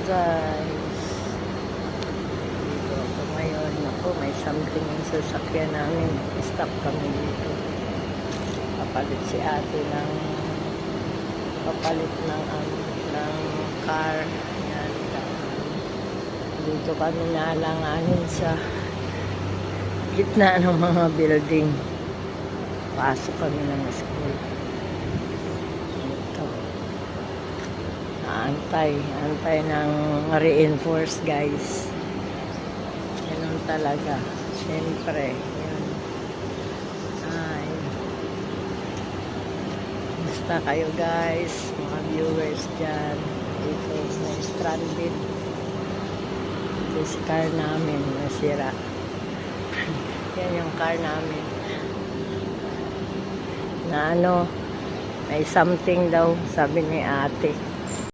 guys, dito ako ngayon. Ako, may something yung sasakyan namin. Stop kami dito. Papalit si ate ng ng car. Yan. Dito kami nalanganin sa gitna ng mga building. Pasok kami ng school. Ito. Antay ng reinforce, guys. Ganun talaga. Siyempre. Yan. Ay. Basta kayo, guys. Mga viewers dyan. Dito may stranded. This car namin nasira. Yan yung car namin. Na ano, may something daw, sabi ni ate.